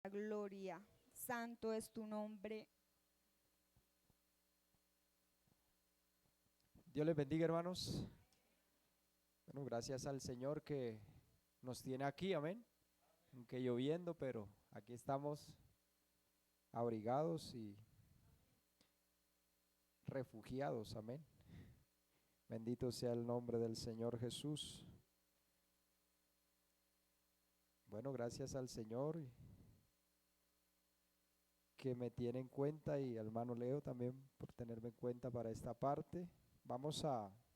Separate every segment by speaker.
Speaker 1: gloria. Santo es tu nombre.
Speaker 2: Dios les bendiga, hermanos. Bueno, gracias al Señor que nos tiene aquí, amén. Aunque lloviendo, pero aquí estamos abrigados y refugiados, amén. Bendito sea el nombre del Señor Jesús. Bueno, gracias al Señor que me tiene en cuenta y al hermano Leo también por tenerme en cuenta para esta parte.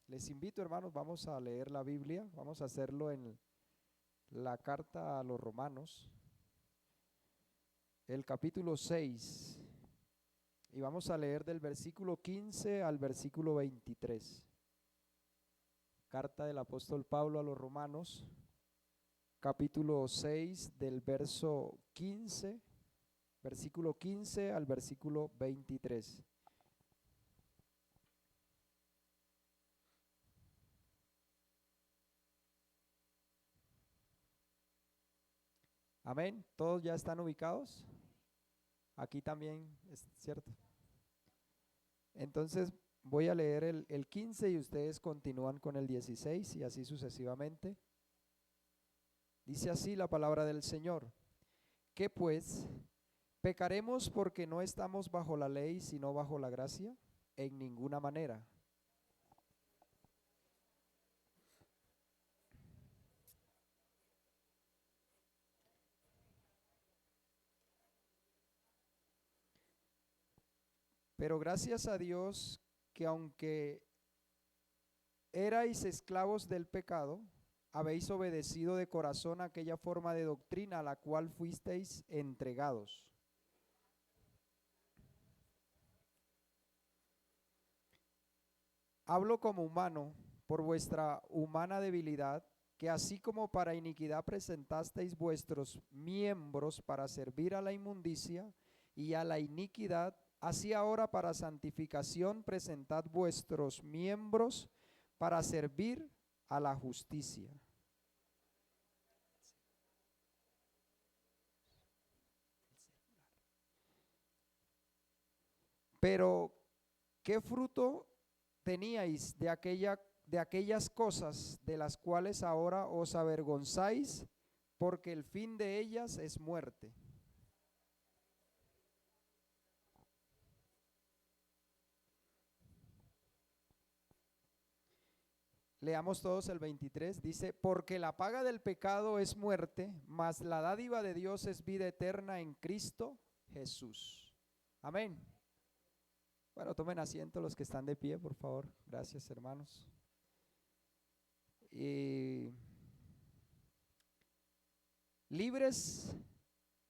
Speaker 2: Les invito, hermanos, vamos a leer la Biblia. Vamos a hacerlo en la carta a los Romanos, el capítulo 6, y vamos a leer del versículo 15 al versículo 23. Carta del apóstol Pablo a los Romanos, capítulo 6, del verso 15, versículo 15 al versículo 23. Amén. ¿Todos ya están ubicados? Aquí también es cierto. Entonces voy a leer el 15 y ustedes continúan con el 16 y así sucesivamente. Dice así la palabra del Señor. ¿Qué pues? ¿Pecaremos porque no estamos bajo la ley, sino bajo la gracia? En ninguna manera. Pero gracias a Dios que aunque erais esclavos del pecado, habéis obedecido de corazón aquella forma de doctrina a la cual fuisteis entregados. Hablo como humano por vuestra humana debilidad, que así como para iniquidad presentasteis vuestros miembros para servir a la inmundicia y a la iniquidad, así ahora para santificación presentad vuestros miembros para servir a la justicia. Pero, ¿qué fruto teníais de aquellas cosas de las cuales ahora os avergonzáis? Porque el fin de ellas es muerte. Leamos todos el 23, dice, porque la paga del pecado es muerte, mas la dádiva de Dios es vida eterna en Cristo Jesús. Amén. Bueno, tomen asiento los que están de pie, por favor. Gracias, hermanos. Y libres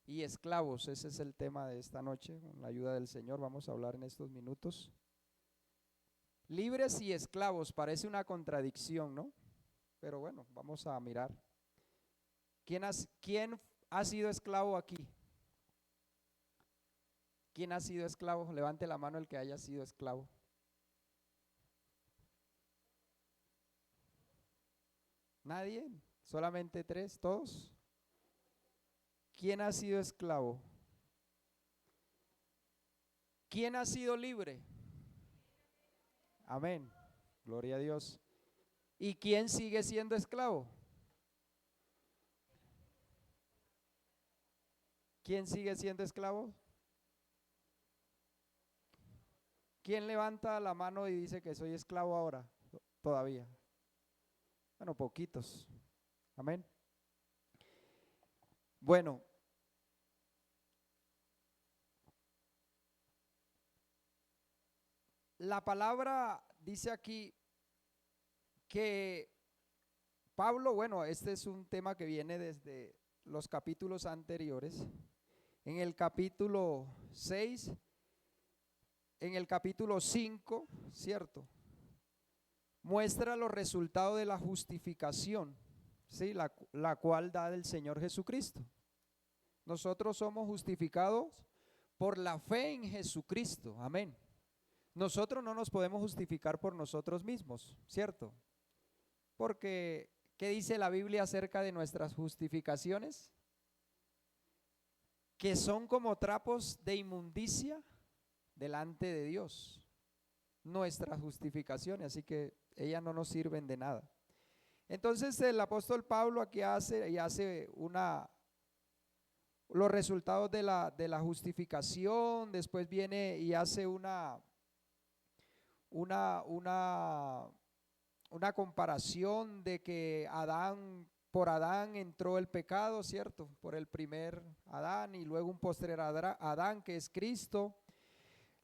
Speaker 2: y esclavos, ese es el tema de esta noche. Con la ayuda del Señor vamos a hablar en estos minutos. Libres y esclavos, parece una contradicción, ¿no? Pero bueno, vamos a mirar. ¿Quién ha sido esclavo aquí? ¿Quién ha sido esclavo? Levante la mano el que haya sido esclavo. ¿Nadie? ¿Solamente tres? ¿Todos? ¿Quién ha sido esclavo? ¿Quién ha sido libre? Amén. Gloria a Dios. ¿Y quién sigue siendo esclavo? ¿Quién sigue siendo esclavo? ¿Quién levanta la mano y dice que soy esclavo ahora? Todavía. Bueno, poquitos. Amén. Bueno, la palabra dice aquí que Pablo, bueno, este es un tema que viene desde los capítulos anteriores. En el capítulo 6, en el capítulo 5, ¿cierto? Muestra los resultados de la justificación, ¿sí? La cual da el Señor Jesucristo. Nosotros somos justificados por la fe en Jesucristo, amén. Nosotros no nos podemos justificar por nosotros mismos, ¿cierto? Porque, ¿qué dice la Biblia acerca de nuestras justificaciones? que son como trapos de inmundicia delante de Dios, nuestras justificaciones, así que ellas no nos sirven de nada. Entonces el apóstol Pablo aquí hace los resultados de la justificación, después viene y hace una comparación de que por Adán entró el pecado, ¿cierto? Por el primer Adán y luego un postrer Adán que es Cristo.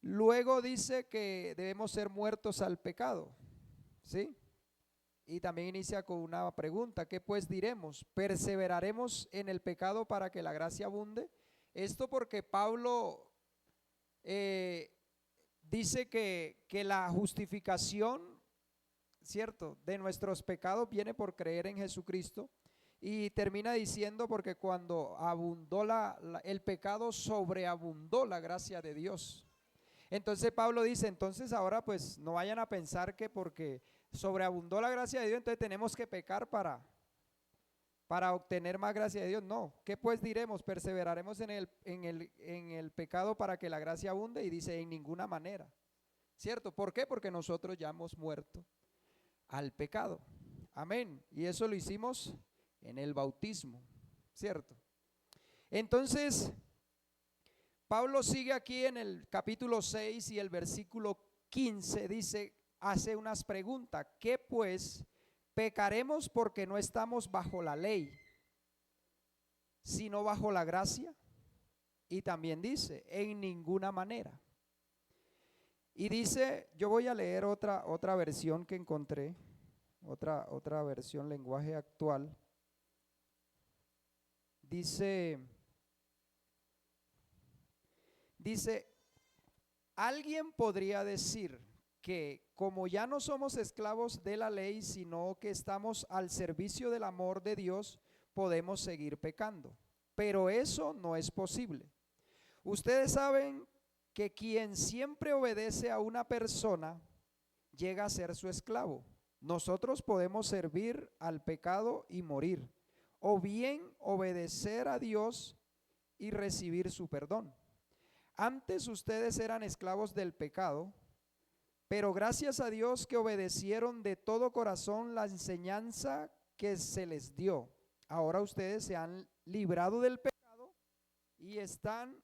Speaker 2: Luego dice que debemos ser muertos al pecado, ¿sí? Y también inicia con una pregunta: ¿qué pues diremos? ¿Perseveraremos en el pecado para que la gracia abunde? Esto porque Pablo dice que la justificación, ¿cierto?, de nuestros pecados viene por creer en Jesucristo, y termina diciendo porque cuando abundó el pecado, sobreabundó la gracia de Dios. Entonces Pablo dice, entonces ahora pues no vayan a pensar que porque sobreabundó la gracia de Dios, entonces tenemos que pecar para obtener más gracia de Dios. No, ¿qué pues diremos? ¿Perseveraremos en el pecado para que la gracia abunde? Y dice, en ninguna manera, ¿cierto? ¿Por qué? Porque nosotros ya hemos muerto al pecado. Amén. Y eso lo hicimos en el bautismo, ¿cierto? Entonces Pablo sigue aquí en el capítulo 6 y el versículo 15 dice, hace unas preguntas: ¿qué pues? ¿Pecaremos porque no estamos bajo la ley, sino bajo la gracia? Y también dice, en ninguna manera. Y dice, yo voy a leer otra versión que encontré, otra versión, lenguaje actual. Dice, alguien podría decir que como ya no somos esclavos de la ley, sino que estamos al servicio del amor de Dios, podemos seguir pecando. Pero eso no es posible. Ustedes saben que quien siempre obedece a una persona llega a ser su esclavo. Nosotros podemos servir al pecado y morir, o bien obedecer a Dios y recibir su perdón. Antes ustedes eran esclavos del pecado, pero gracias a Dios que obedecieron de todo corazón la enseñanza que se les dio. Ahora ustedes se han librado del pecado y están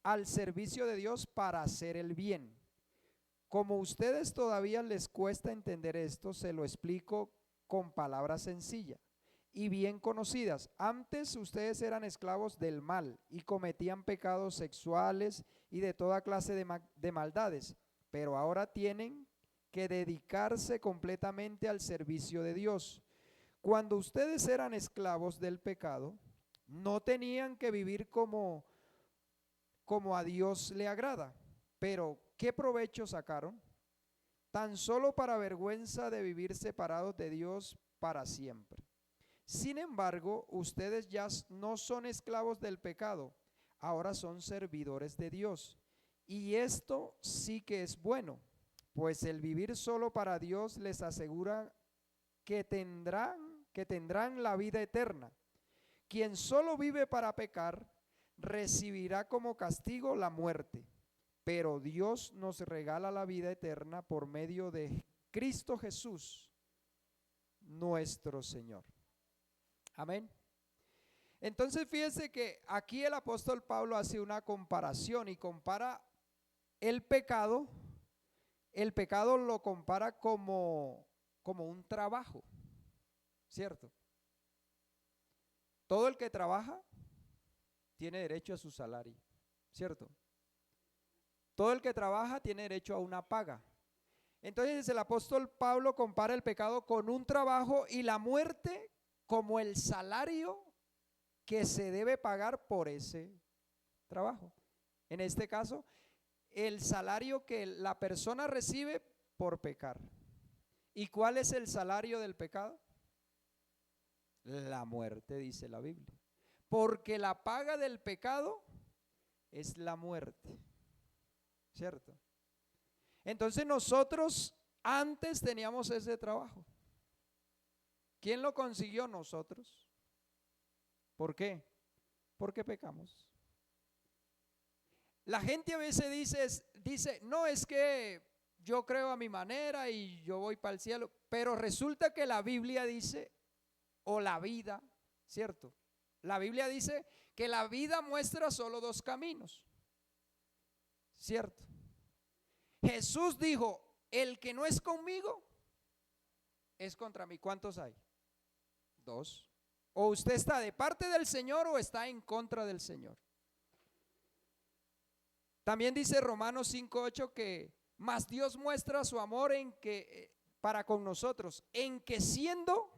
Speaker 2: al servicio de Dios para hacer el bien. Como a ustedes todavía les cuesta entender esto, se lo explico con palabras sencillas y bien conocidas. Antes ustedes eran esclavos del mal y cometían pecados sexuales y de toda clase de maldades, pero ahora tienen que dedicarse completamente al servicio de Dios. Cuando ustedes eran esclavos del pecado, no tenían que vivir como a Dios le agrada, pero ¿qué provecho sacaron? Tan solo para vergüenza de vivir separados de Dios para siempre. Sin embargo, ustedes ya no son esclavos del pecado, ahora son servidores de Dios. Y esto sí que es bueno, pues el vivir solo para Dios les asegura que tendrán la vida eterna. Quien solo vive para pecar, recibirá como castigo la muerte, pero Dios nos regala la vida eterna por medio de Cristo Jesús, nuestro Señor. Amén. Entonces fíjense que aquí el apóstol Pablo hace una comparación y compara el pecado lo compara como un trabajo, ¿cierto? Todo el que trabaja tiene derecho a su salario, ¿cierto? Todo el que trabaja tiene derecho a una paga. Entonces el apóstol Pablo compara el pecado con un trabajo y la muerte como el salario que se debe pagar por ese trabajo. En este caso, el salario que la persona recibe por pecar. ¿Y cuál es el salario del pecado? La muerte, dice la Biblia. Porque la paga del pecado es la muerte, ¿cierto? Entonces nosotros antes teníamos ese trabajo. ¿Quién lo consiguió? Nosotros. ¿Por qué? Porque pecamos. La gente a veces dice, no, es que yo creo a mi manera y yo voy para el cielo, pero resulta que la Biblia dice, o la vida, ¿cierto? La Biblia dice que la vida muestra solo dos caminos, ¿cierto? Jesús dijo, el que no es conmigo es contra mí. ¿Cuántos hay? Dos. O usted está de parte del Señor o está en contra del Señor. También dice Romanos 5:8 que mas Dios muestra su amor en que para con nosotros, en que siendo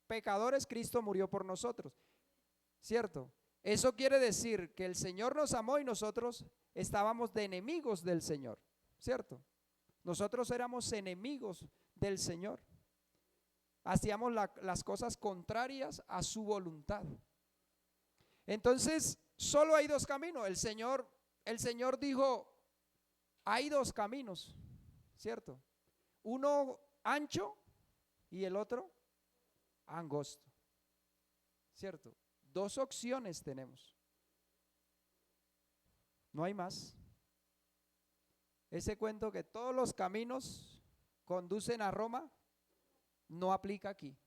Speaker 2: pecadores Cristo murió por nosotros. ¿Cierto? Eso quiere decir que el Señor nos amó y nosotros estábamos de enemigos del Señor. ¿Cierto? Nosotros éramos enemigos del Señor. Hacíamos las cosas contrarias a su voluntad. Entonces, solo hay dos caminos. El Señor dijo, hay dos caminos, ¿cierto? Uno ancho y el otro angosto, ¿cierto? Dos opciones tenemos. No hay más. Ese cuento que todos los caminos conducen a Roma no aplica aquí,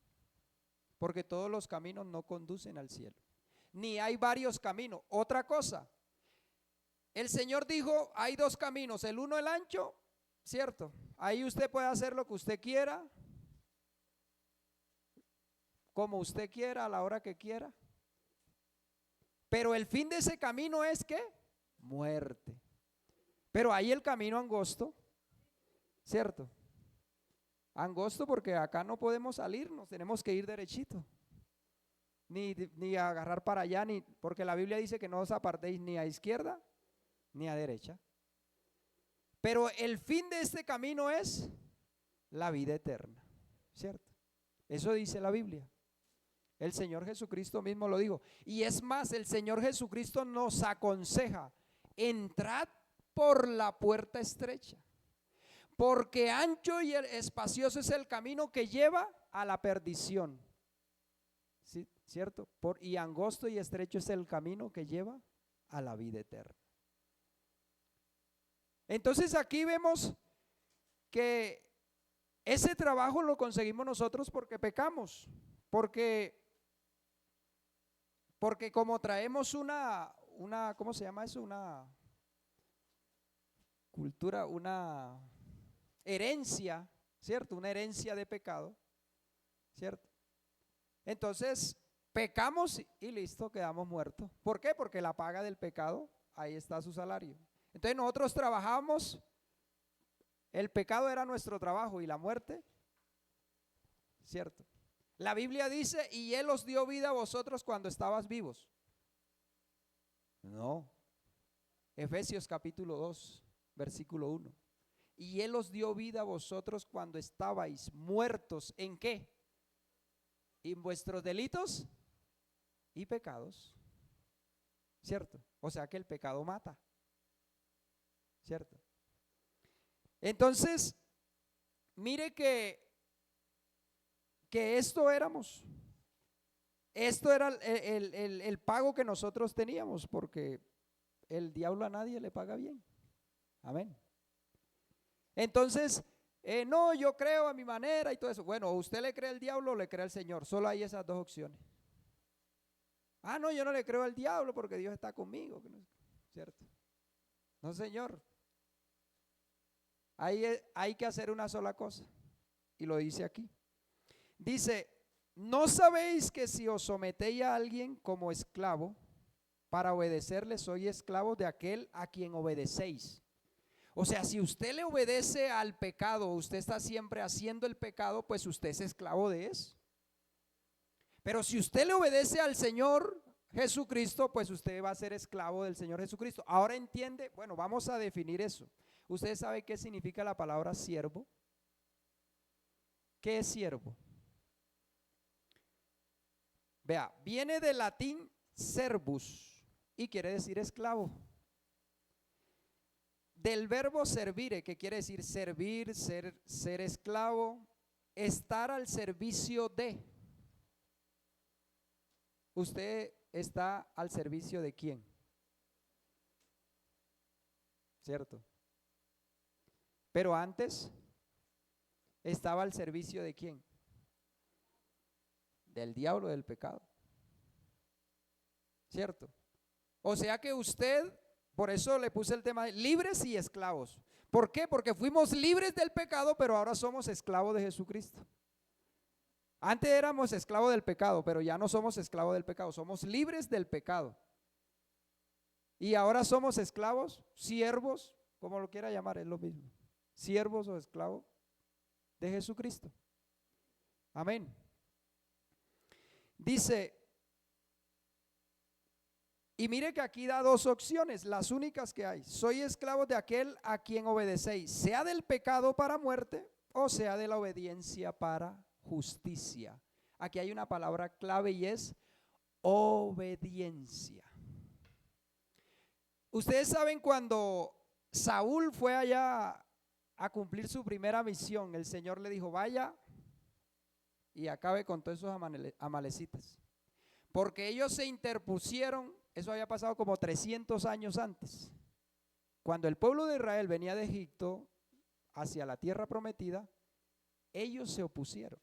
Speaker 2: porque todos los caminos no conducen al cielo, ni hay varios caminos. Otra cosa, el Señor dijo, hay dos caminos, el uno el ancho, ¿cierto? Ahí usted puede hacer lo que usted quiera, como usted quiera, a la hora que quiera. Pero el fin de ese camino es ¿qué? Muerte. Pero hay el camino angosto, ¿cierto? Angosto porque acá no podemos salirnos, tenemos que ir derechito. Ni agarrar para allá, porque la Biblia dice que no os apartéis ni a izquierda ni a derecha. Pero el fin de este camino es la vida eterna, ¿cierto? Eso dice la Biblia. El Señor Jesucristo mismo lo dijo. Y es más, el Señor Jesucristo nos aconseja, entrad por la puerta estrecha, porque ancho y espacioso es el camino que lleva a la perdición, ¿sí? ¿Cierto? Y angosto y estrecho es el camino que lleva a la vida eterna. Entonces aquí vemos que ese trabajo lo conseguimos nosotros porque pecamos, porque como traemos una, ¿cómo se llama eso? Una cultura, una herencia, ¿cierto? Una herencia de pecado, ¿cierto? Entonces pecamos y listo, quedamos muertos. ¿Por qué? Porque la paga del pecado, ahí está su salario. Entonces nosotros trabajamos, el pecado era nuestro trabajo y la muerte, ¿cierto? La Biblia dice, y Él os dio vida a vosotros cuando estabas vivos. No. Efesios capítulo 2, versículo 1. Y Él os dio vida a vosotros cuando estabais muertos. ¿En qué? En vuestros delitos y pecados, ¿cierto? O sea que el pecado mata, ¿cierto? Entonces, mire que esto éramos. Esto era el pago que nosotros teníamos, porque el diablo a nadie le paga bien. Amén. Entonces, no, yo creo a mi manera y todo eso. Bueno, ¿usted le cree al diablo o le cree al Señor? Solo hay esas dos opciones. Ah, no, yo no le creo al diablo porque Dios está conmigo, ¿cierto? No, Señor. Hay que hacer una sola cosa, y lo dice aquí. Dice, ¿no sabéis que si os sometéis a alguien como esclavo, para obedecerle sois esclavos de aquel a quien obedecéis? O sea, si usted le obedece al pecado, usted está siempre haciendo el pecado, pues usted es esclavo de eso. Pero si usted le obedece al Señor Jesucristo, pues usted va a ser esclavo del Señor Jesucristo. Ahora entiende, bueno, vamos a definir eso. ¿Usted sabe qué significa la palabra siervo? ¿Qué es siervo? Vea, viene del latín servus y quiere decir esclavo. Del verbo servire, que quiere decir servir, ser esclavo, estar al servicio de. ¿Usted está al servicio de quién? ¿cierto? Pero antes estaba al servicio ¿de quién? Del diablo, del pecado, ¿cierto? O sea que usted, por eso le puse el tema de libres y esclavos. ¿Por qué? Porque fuimos libres del pecado, pero ahora somos esclavos de Jesucristo. Antes éramos esclavos del pecado, pero ya no somos esclavos del pecado, somos libres del pecado. Y ahora somos esclavos, siervos, como lo quiera llamar, es lo mismo. Siervos o esclavos de Jesucristo. Amén. Dice, y mire que aquí da dos opciones, las únicas que hay. Soy esclavo de aquel a quien obedecéis, sea del pecado para muerte o sea de la obediencia para justicia. Aquí hay una palabra clave y es obediencia. Ustedes saben cuando Saúl fue allá a cumplir su primera misión, el Señor le dijo, vaya y acabe con todos esos amalecitas. Porque ellos se interpusieron, eso había pasado como 300 años antes. Cuando el pueblo de Israel venía de Egipto hacia la tierra prometida, ellos se opusieron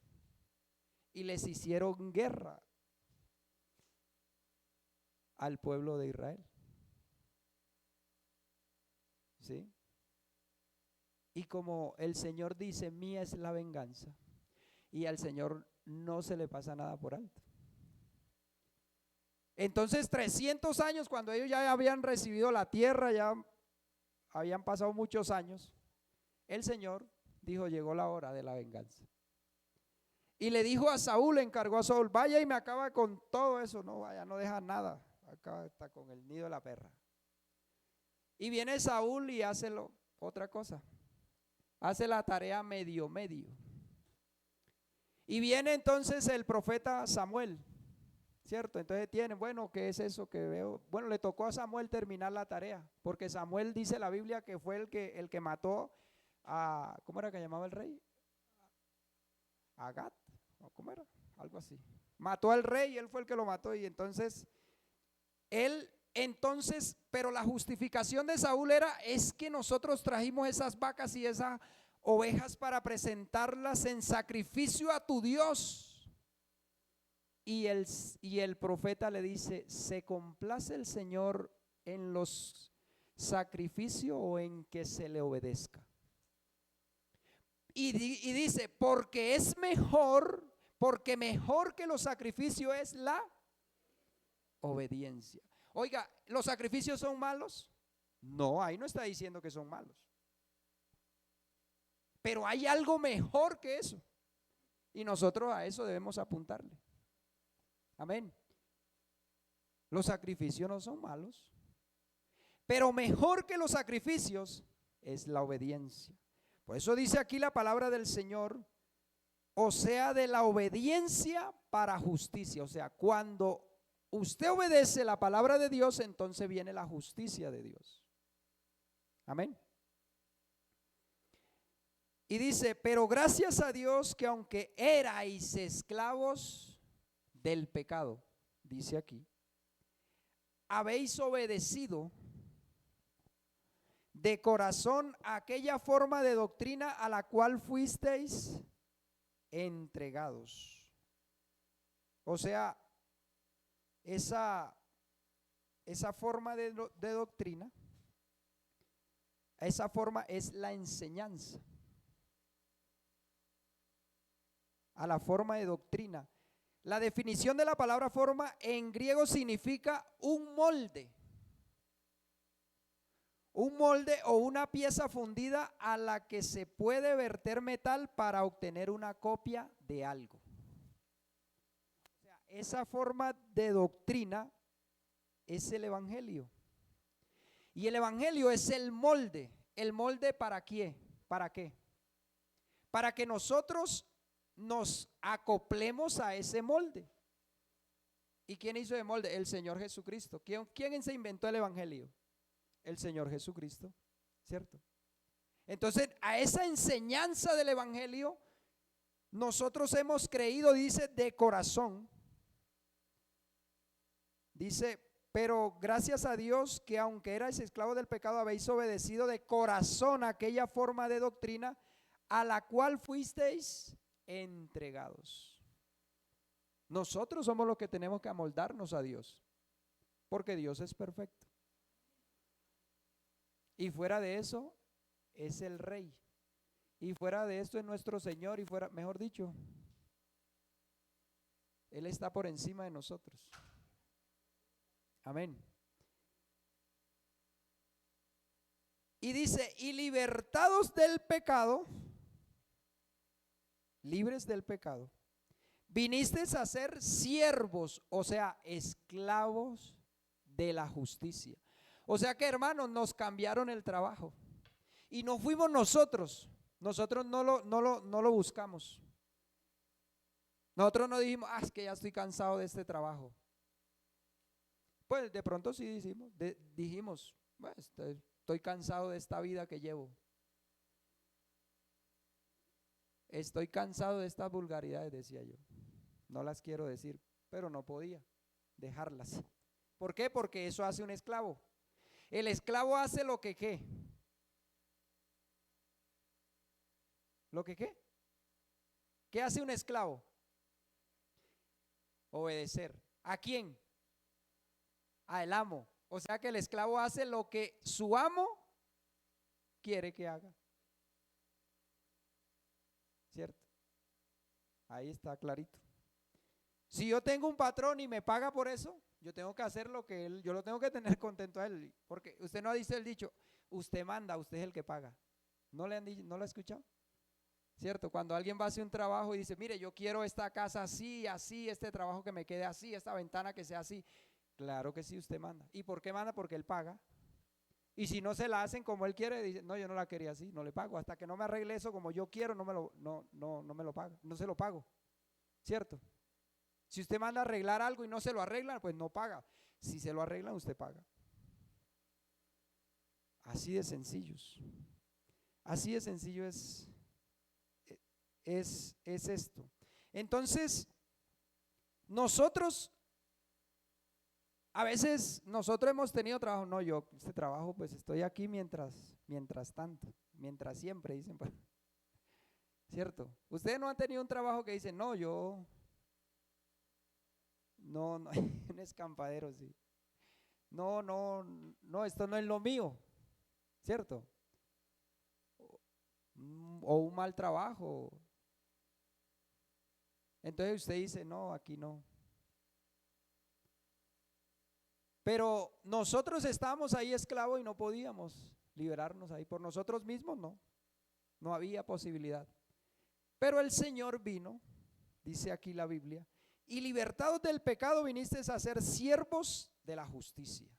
Speaker 2: y les hicieron guerra al pueblo de Israel. ¿Sí? Y como el Señor dice, mía es la venganza, y al Señor no se le pasa nada por alto. Entonces 300 años, cuando ellos ya habían recibido la tierra, ya habían pasado muchos años, el Señor dijo, llegó la hora de la venganza. Y le dijo a Saúl, le encargó a Saúl, vaya y me acaba con todo eso. No, vaya, no deja nada, acá está con el nido de la perra. Y viene Saúl y hace otra cosa, hace la tarea medio. Y viene entonces el profeta Samuel, ¿cierto? Entonces tienen, bueno, ¿qué es eso que veo? Bueno, le tocó a Samuel terminar la tarea, porque Samuel dice la Biblia que fue el que mató a, ¿cómo era que llamaba el rey? Agat, ¿cómo era? Algo así. Mató al rey y él fue el que lo mató, y entonces pero la justificación de Saúl es que nosotros trajimos esas vacas y esas ovejas para presentarlas en sacrificio a tu Dios. Y el profeta le dice, ¿se complace el Señor en los sacrificios o en que se le obedezca? Y dice, porque mejor que los sacrificios es la obediencia. Oiga, ¿los sacrificios son malos? No, ahí no está diciendo que son malos. Pero hay algo mejor que eso. Y nosotros a eso debemos apuntarle. Amén. Los sacrificios no son malos. Pero mejor que los sacrificios es la obediencia. Por eso dice aquí la palabra del Señor, o sea, de la obediencia para justicia. O sea, cuando usted obedece la palabra de Dios, entonces viene la justicia de Dios. Amén. Y dice, pero gracias a Dios que aunque erais esclavos del pecado, dice aquí, habéis obedecido de corazón aquella forma de doctrina a la cual fuisteis entregados. O sea, esa forma de doctrina, esa forma es la enseñanza. A la forma de doctrina. La definición de la palabra forma en griego significa un molde. Un molde o una pieza fundida a la que se puede verter metal para obtener una copia de algo. O sea, esa forma de doctrina es el evangelio. Y el evangelio es el molde. ¿El molde para qué? ¿Para qué? Para que nosotros nos acoplemos a ese molde. ¿Y quién hizo el molde? El Señor Jesucristo. ¿Quién se inventó el evangelio? El Señor Jesucristo, ¿cierto? Entonces, a esa enseñanza del evangelio nosotros hemos creído, dice, de corazón. Dice, pero gracias a Dios que aunque erais esclavos del pecado, habéis obedecido de corazón aquella forma de doctrina a la cual fuisteis entregados. Nosotros somos los que tenemos que amoldarnos a Dios, porque Dios es perfecto. Y fuera de eso es el Rey. Y fuera de esto es nuestro Señor. Y fuera, mejor dicho, Él está por encima de nosotros. Amén. Y dice, y libertados del pecado, libres del pecado, vinisteis a ser siervos, o sea, esclavos de la justicia. O sea que, hermanos, nos cambiaron el trabajo. Y no fuimos nosotros. Nosotros no lo buscamos. Nosotros no dijimos, es que ya estoy cansado de este trabajo. Pues de pronto sí dijimos, bueno, estoy cansado de esta vida que llevo. Estoy cansado de estas vulgaridades, decía yo. No las quiero decir, pero no podía dejarlas. ¿Por qué? Porque eso hace un esclavo. El esclavo hace lo que ¿qué? ¿Lo que qué? ¿Qué hace un esclavo? Obedecer. ¿A quién? Al amo. O sea que el esclavo hace lo que su amo quiere que haga. ¿Cierto? Ahí está clarito. Si yo tengo un patrón y me paga por eso, yo tengo que hacer lo que él, yo lo tengo que tener contento a él. Porque usted no dice el dicho, usted manda, usted es el que paga. ¿No le han dicho, no lo ha escuchado? ¿Cierto? Cuando alguien va a hacer un trabajo y dice, mire, yo quiero esta casa así, así, este trabajo que me quede así, esta ventana que sea así. Claro que sí, usted manda. ¿Y por qué manda? Porque él paga. Y si no se la hacen como él quiere, dice, no, yo no la quería así, no le pago. Hasta que no me arregle eso como yo quiero, no me lo pago, no se lo pago. ¿Cierto? Si usted manda a arreglar algo y no se lo arreglan, pues no paga. Si se lo arreglan, usted paga. Así de sencillos. Así de sencillo es esto. Entonces, nosotros, a veces nosotros hemos tenido trabajo, no, yo este trabajo pues estoy aquí mientras tanto, mientras siempre, dicen, ¿cierto? Ustedes no han tenido un trabajo que dicen, no, yo, no, un escampadero, sí. No, esto no es lo mío, ¿cierto? O un mal trabajo. Entonces usted dice, no, aquí no. Pero nosotros estábamos ahí esclavos y no podíamos liberarnos ahí. Por nosotros mismos no había posibilidad. Pero el Señor vino, dice aquí la Biblia, y libertados del pecado vinisteis a ser siervos de la justicia.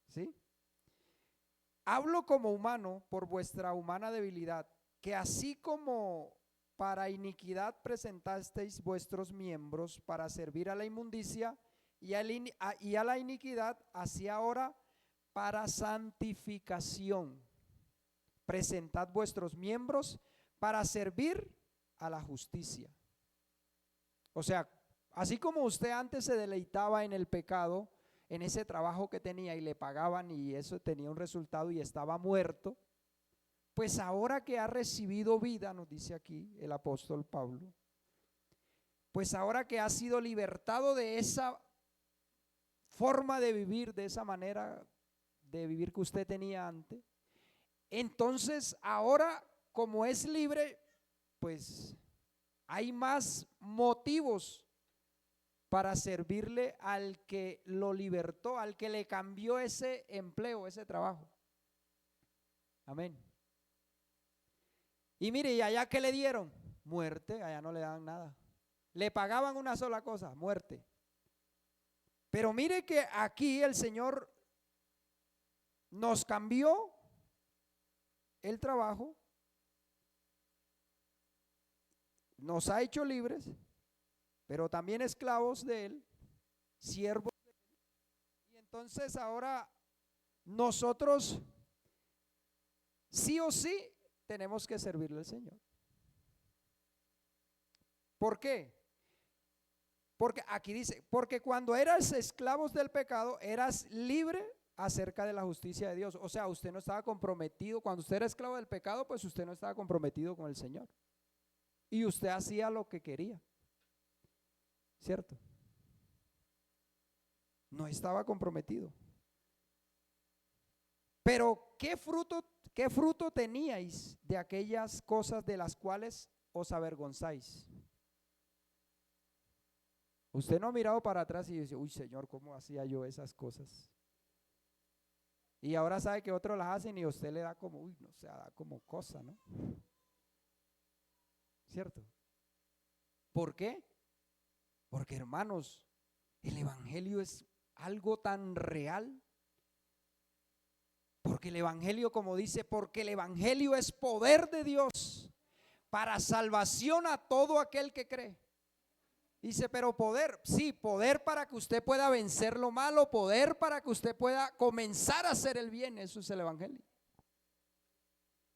Speaker 2: ¿Sí? Hablo como humano por vuestra humana debilidad, que así como para iniquidad presentasteis vuestros miembros para servir a la inmundicia y a la iniquidad, así ahora para santificación. Presentad vuestros miembros para servir a la justicia. O sea, así como usted antes se deleitaba en el pecado, en ese trabajo que tenía y le pagaban y eso tenía un resultado y estaba muerto, pues ahora que ha recibido vida, nos dice aquí el apóstol Pablo, pues ahora que ha sido libertado de esa forma de vivir, de esa manera de vivir que usted tenía antes, entonces ahora como es libre, pues hay más motivos para servirle al que lo libertó, al que le cambió ese empleo, ese trabajo. Amén. Y mire, ¿y allá qué le dieron? Muerte, allá no le daban nada. Le pagaban una sola cosa, muerte. Pero mire que aquí el Señor nos cambió el trabajo, nos ha hecho libres, pero también esclavos de Él, siervos de Él. Y entonces ahora nosotros sí o sí tenemos que servirle al Señor. ¿Por qué? Porque aquí dice, porque cuando eras esclavos del pecado, eras libre acerca de la justicia de Dios. O sea, usted no estaba comprometido. Cuando usted era esclavo del pecado, pues usted no estaba comprometido con el Señor. Y usted hacía lo que quería, ¿cierto? No estaba comprometido. Pero qué fruto teníais de aquellas cosas de las cuales os avergonzáis? Usted no ha mirado para atrás y dice, uy Señor, ¿cómo hacía yo esas cosas? Y ahora sabe que otros las hacen y a usted le da como, uy, no sé, da como cosa, ¿no? ¿Cierto? ¿Por qué? Porque hermanos, el evangelio es algo tan real. Porque el evangelio, como dice, porque el evangelio es poder de Dios para salvación a todo aquel que cree. Dice, pero poder, sí, poder para que usted pueda vencer lo malo, poder para que usted pueda comenzar a hacer el bien, eso es el evangelio.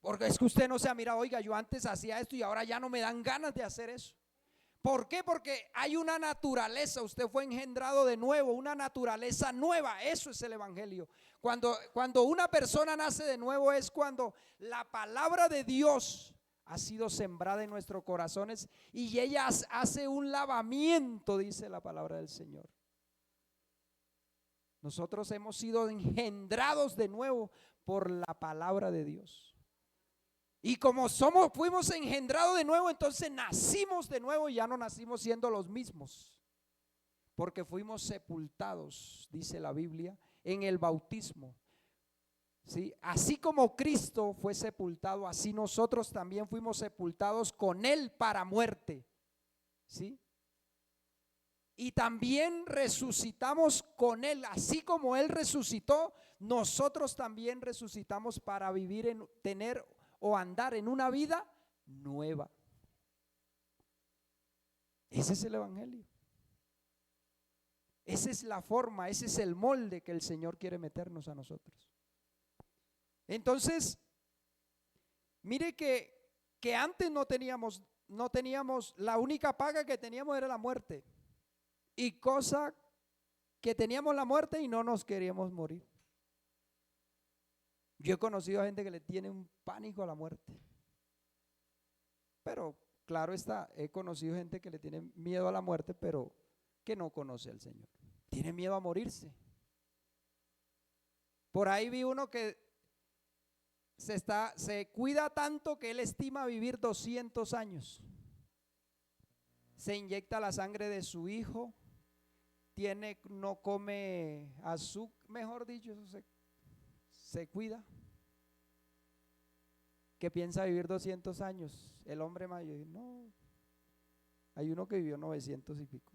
Speaker 2: Porque es que usted no se ha mirado, oiga, yo antes hacía esto y ahora ya no me dan ganas de hacer eso. ¿Por qué? Porque hay una naturaleza, usted fue engendrado de nuevo, una naturaleza nueva, eso es el evangelio. Cuando una persona nace de nuevo es cuando la palabra de Dios ha sido sembrada en nuestros corazones y ella hace un lavamiento, dice la palabra del Señor. Nosotros hemos sido engendrados de nuevo por la palabra de Dios. Y como fuimos engendrados de nuevo, entonces nacimos de nuevo y ya no nacimos siendo los mismos. Porque fuimos sepultados, dice la Biblia, en el bautismo. ¿Sí? Así como Cristo fue sepultado, así nosotros también fuimos sepultados con Él para muerte. ¿Sí? Y también resucitamos con Él, así como Él resucitó, nosotros también resucitamos para vivir tener o andar en una vida nueva. Ese es el evangelio. Esa es la forma, ese es el molde que el Señor quiere meternos a nosotros. Entonces, mire que antes no teníamos, la única paga que teníamos era la muerte. Y cosa que teníamos la muerte y no nos queríamos morir. Yo he conocido a gente que le tiene un pánico a la muerte. Pero claro está, he conocido gente que le tiene miedo a la muerte, pero que no conoce al Señor. Tiene miedo a morirse. Por ahí vi uno que se cuida tanto que él estima vivir 200 años. Se inyecta la sangre de su hijo, no come azúcar, mejor dicho, se cuida. Que piensa vivir 200 años. El hombre mayor, no. Hay uno que vivió 900 y pico.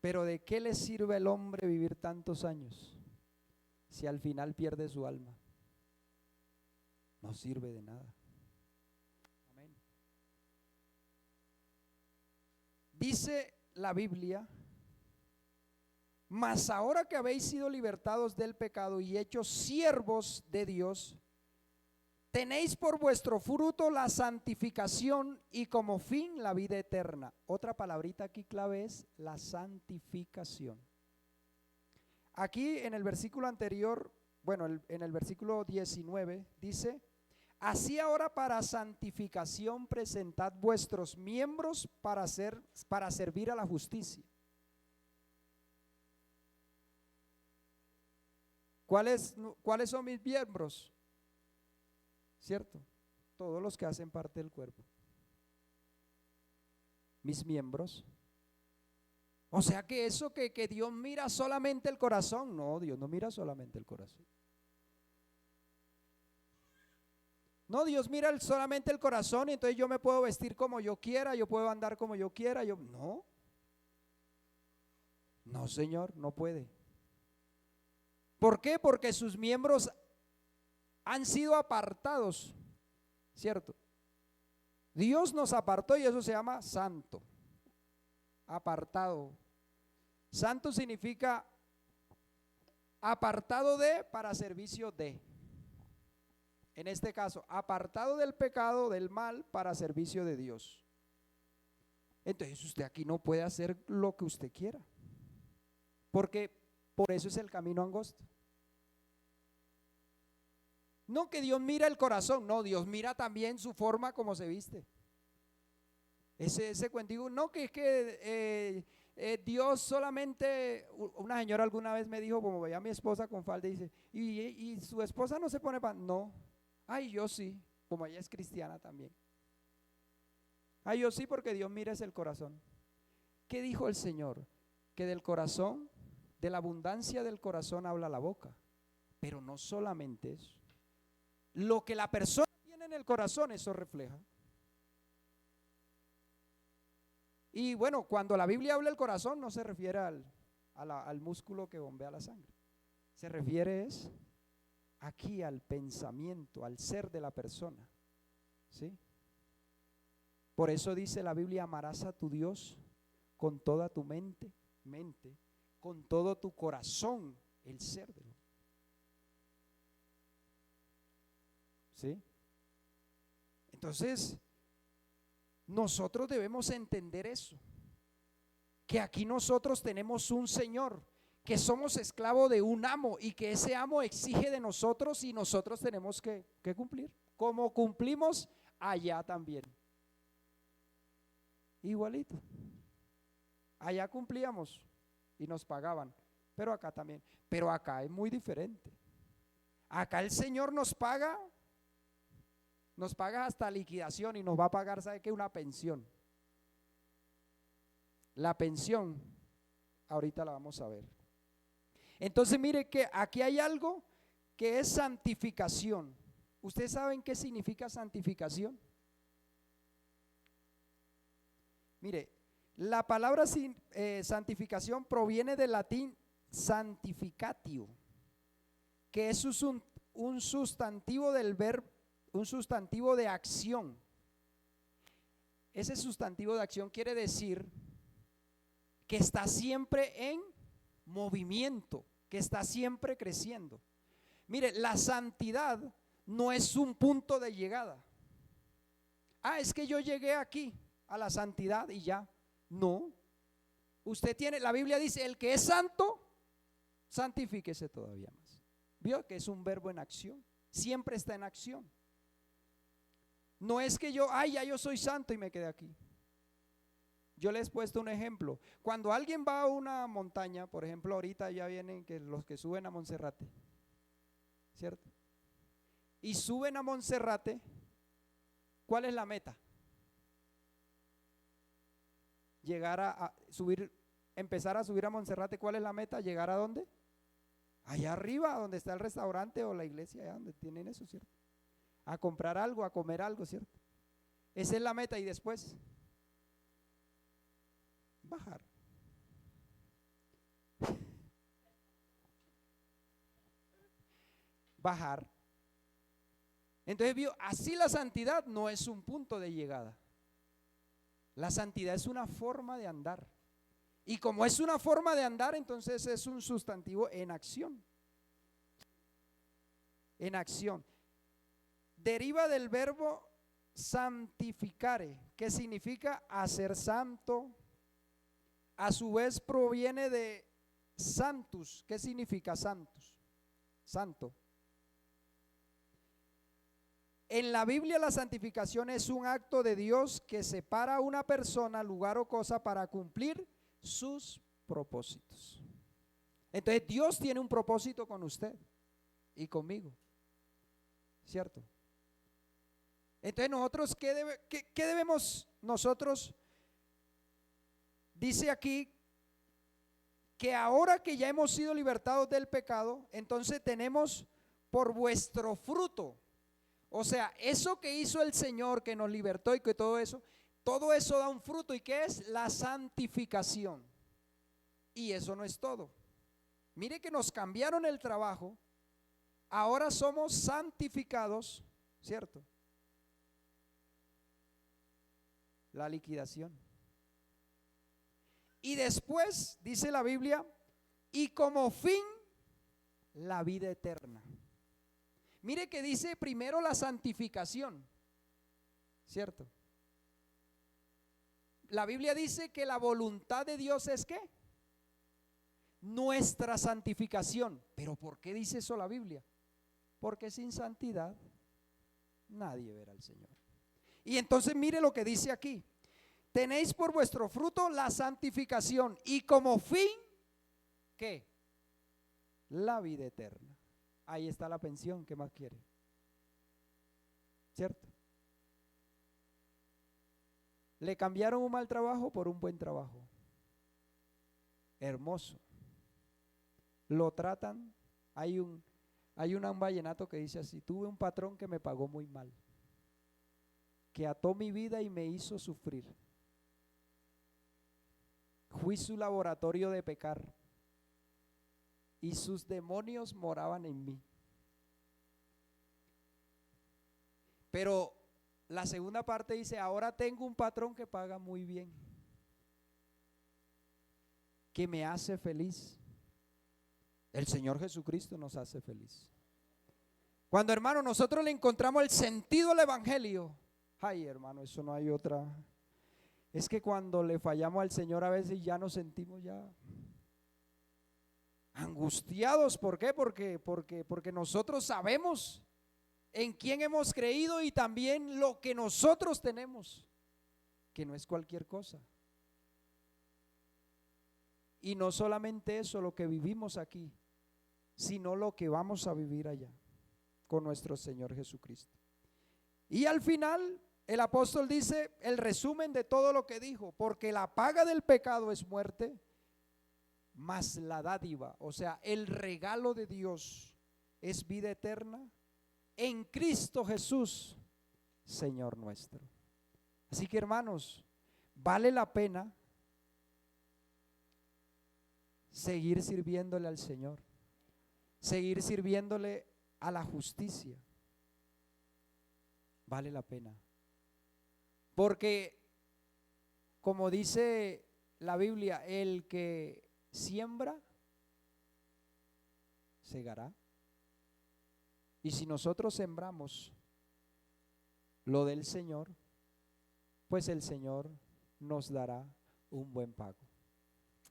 Speaker 2: Pero ¿de qué le sirve el hombre vivir tantos años si al final pierde su alma? No sirve de nada. Amén. Dice la Biblia, mas ahora que habéis sido libertados del pecado y hechos siervos de Dios, tenéis por vuestro fruto la santificación y como fin la vida eterna. Otra palabrita aquí clave es la santificación. Aquí en el versículo anterior, bueno, en el versículo 19 dice, así ahora para santificación presentad vuestros miembros para servir a la justicia. ¿Cuáles son mis miembros? ¿Cierto? Todos los que hacen parte del cuerpo. Mis miembros. O sea que eso que Dios mira solamente el corazón. No, Dios no mira solamente el corazón. No, Dios mira solamente el corazón y entonces yo me puedo vestir como yo quiera, yo puedo andar como yo quiera. No. No, Señor, no puede. ¿Por qué? Porque sus miembros han sido apartados, ¿cierto? Dios nos apartó y eso se llama santo, apartado. Santo significa apartado de, para servicio de. En este caso, apartado del pecado, del mal, para servicio de Dios. Entonces usted aquí no puede hacer lo que usted quiera, porque por eso es el camino angosto. No que Dios mira el corazón, no, Dios mira también su forma como se viste. Ese cuentico, no que es que Dios solamente, una señora alguna vez me dijo, como veía a mi esposa con falda, dice, y su esposa no se pone pan, no, ay yo sí, como ella es cristiana también. Ay yo sí, porque Dios mira es el corazón. ¿Qué dijo el Señor? Que del corazón, de la abundancia del corazón habla la boca, pero no solamente eso. Lo que la persona tiene en el corazón, eso refleja. Y bueno, cuando la Biblia habla del corazón, no se refiere al músculo que bombea la sangre. Se refiere es aquí al pensamiento, al ser de la persona. ¿Sí? Por eso dice la Biblia, amarás a tu Dios con toda tu mente, con todo tu corazón, el ser de Dios. ¿Sí? Entonces, nosotros debemos entender eso, que aquí nosotros tenemos un Señor, que somos esclavos de un amo y que ese amo exige de nosotros y nosotros tenemos que cumplir, como cumplimos allá también. Igualito. Allá cumplíamos y nos pagaban, pero acá también. Pero acá es muy diferente. Acá el Señor nos paga hasta liquidación y nos va a pagar, ¿sabe qué? Una pensión. La pensión, ahorita la vamos a ver. Entonces mire que aquí hay algo que es santificación. ¿Ustedes saben qué significa santificación? Mire, la palabra santificación proviene del latín sanctificatio, que es un sustantivo del verbo, un sustantivo de acción. Ese sustantivo de acción quiere decir que está siempre en movimiento, que está siempre creciendo. Mire, la santidad no es un punto de llegada. Ah, es que yo llegué aquí a la santidad y ya. No. Usted tiene, la Biblia dice, el que es santo, santifíquese todavía más. ¿Vio que es un verbo en acción? Siempre está en acción. No es que yo, ay, ya yo soy santo y me quedé aquí. Yo les he puesto un ejemplo. Cuando alguien va a una montaña, por ejemplo, ahorita ya vienen que los que suben a Monserrate, ¿cierto? Y suben a Monserrate, ¿cuál es la meta? Llegar a subir, empezar a subir a Monserrate, ¿cuál es la meta? ¿Llegar a dónde? Allá arriba, donde está el restaurante o la iglesia, allá donde tienen eso, ¿cierto? A comprar algo, a comer algo, ¿cierto? Esa es la meta y después bajar. Bajar. Entonces vio, así la santidad no es un punto de llegada. La santidad es una forma de andar. Y como es una forma de andar, entonces es un sustantivo en acción. En acción. Deriva del verbo santificare, que significa hacer santo. A su vez proviene de santus. ¿Qué significa santus? Santo. En la Biblia la santificación es un acto de Dios que separa a una persona, lugar o cosa para cumplir sus propósitos. Entonces Dios tiene un propósito con usted y conmigo, ¿cierto? Entonces nosotros, ¿qué debemos nosotros? Dice aquí que ahora que ya hemos sido libertados del pecado, entonces tenemos por vuestro fruto. O sea, eso que hizo el Señor, que nos libertó y que todo eso da un fruto. ¿Y qué es? La santificación. Y eso no es todo. Mire que nos cambiaron el trabajo. Ahora somos santificados, ¿cierto? La liquidación. Y después, dice la Biblia, y como fin, la vida eterna. Mire que dice primero la santificación, ¿cierto? la Biblia dice que la voluntad de Dios es ¿qué? Nuestra santificación. ¿Pero por qué dice eso la Biblia? Porque sin santidad nadie verá al Señor. Y entonces mire lo que dice aquí: tenéis por vuestro fruto la santificación y como fin, ¿qué? La vida eterna. Ahí está la pensión, ¿qué más quiere? ¿Cierto? Le cambiaron un mal trabajo por un buen trabajo. Hermoso. Lo tratan, hay un vallenato que dice así: tuve un patrón que me pagó muy mal, que ató mi vida y me hizo sufrir. Fui su laboratorio de pecar y sus demonios moraban en mí. Pero la segunda parte dice: ahora tengo un patrón que paga muy bien, que me hace feliz. El Señor Jesucristo nos hace feliz. Cuando, hermano, nosotros le encontramos el sentido al evangelio, ay, hermano, eso no hay otra. Es que cuando le fallamos al Señor a veces ya nos sentimos ya angustiados. ¿Por qué? Porque nosotros sabemos en quién hemos creído y también lo que nosotros tenemos, que no es cualquier cosa. Y no solamente eso, lo que vivimos aquí, sino lo que vamos a vivir allá con nuestro Señor Jesucristo. Y al final el apóstol dice el resumen de todo lo que dijo: porque la paga del pecado es muerte, mas la dádiva, o sea, el regalo de Dios, es vida eterna en Cristo Jesús, Señor nuestro. Así que, hermanos, vale la pena seguir sirviéndole al Señor, seguir sirviéndole a la justicia. Vale la pena. Porque, como dice la Biblia, el que siembra, segará. Y si nosotros sembramos lo del Señor, pues el Señor nos dará un buen pago.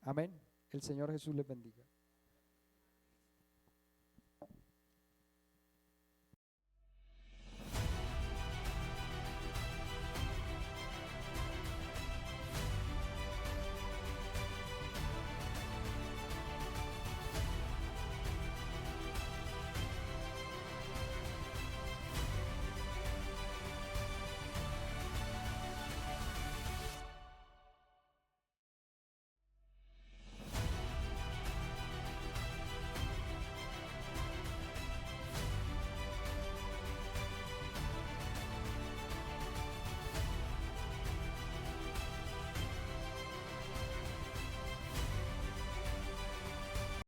Speaker 2: Amén. El Señor Jesús les bendiga.